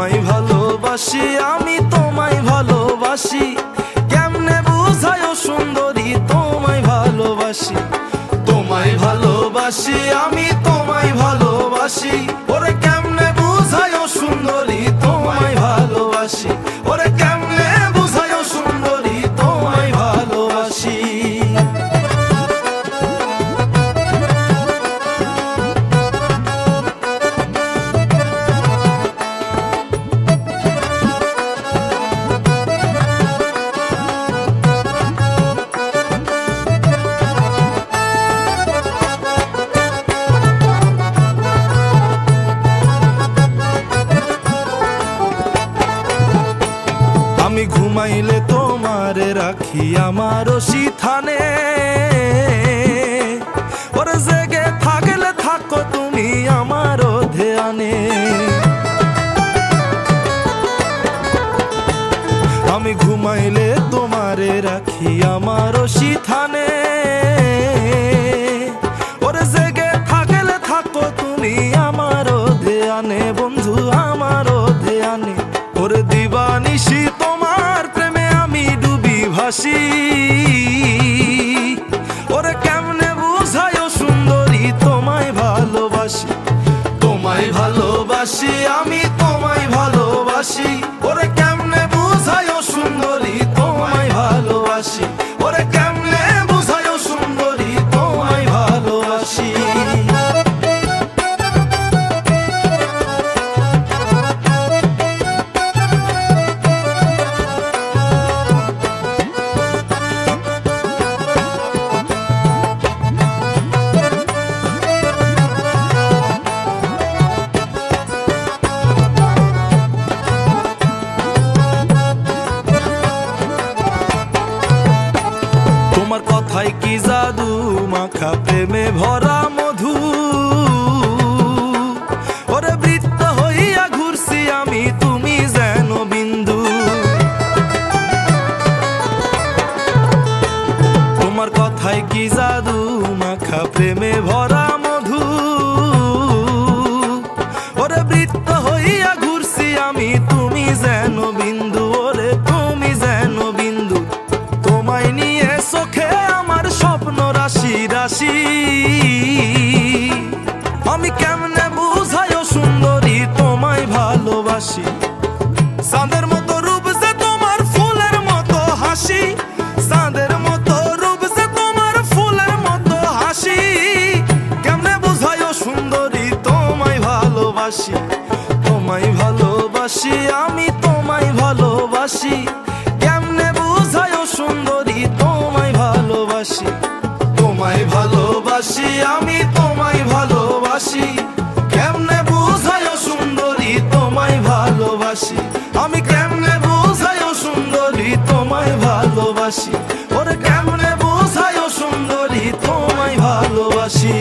তোমায় ভালোবাসি, আমি তোমায় ভালোবাসি। কেমনে বুঝায় সুন্দরী তোমায় ভালোবাসি, তোমায় ভালোবাসি, আমি তোমায় ভালোবাসি। ওরে কেমনে বুঝায় সুন্দরী তোমায় ভালোবাসি, ওরে কেমনে বুঝায় সুন্দরী তোমায় ভালোবাসি। আমি ঘুমাইলে তোমারে রাখি আমার সিথানে, ওরে জেগে থাকলে থাকো তুমি আমার ধ্যানে। আমি ঘুমাইলে তোমারে রাখি আমার সিথানে, ওরে জেগে থাকলে থাকো তুমি আমার ধ্যানে। বন্ধু আমার ধ্যানে, ওরে দিবানিশি তোমার প্রেমে আমি ডুবি ভাসি। ওরে কেমনে বুঝায় সুন্দরী তোমায় ভালোবাসি, তোমায় ভালোবাসি, আমি তোমায় ভালোবাসি। ওরে কেমনে বুঝায় সুন্দরী তোমায় ভালোবাসি, ওরে কেমনে বুঝায় সুন্দরী তোমায় ভালোবাসি। তোমার কথায় কি জাদু মাখা প্রেমে ভরা মধু, ওরে বৃত্ত হইয়া ঘুরছি আমি তুমি যেন বিন্দু। তোমার কথায় কি জাদু মাখা প্রেমে ভরা মধু, ওরে বৃত্ত হইয়া ঘুরছি আমি তুমি যেন বিন্দু, ওরে তুমি যেন বিন্দু। তোমায় নিয়ে চোখে আমার স্বপ্ন রাশি রাশি, আমি কেমনে বুঝায় সুন্দরী তোমায় ভালোবাসি। চাঁদের মতো রূপ যে তোমার ফুলের মতো হাসি, চাঁদের মতো রূপ যে তোমার ফুলের মতো হাসি। কেমনে বুঝায় সুন্দরী তোমায় ভালোবাসি, তোমায় ভালোবাসি, আমি তোমায় ভালোবাসি। কেমনে বুঝায় সুন্দরী তোমায় ভালোবাসি, তোমায় ভালোবাসি, আমি তোমায় ভালোবাসি। কেমনে বুঝায় সুন্দরী তোমায় ভালোবাসি, আমি কেমনে বুঝায় সুন্দরী তোমায় ভালোবাসি। ওরে কেমনে বুঝায় সুন্দরী তোমায় ভালোবাসি।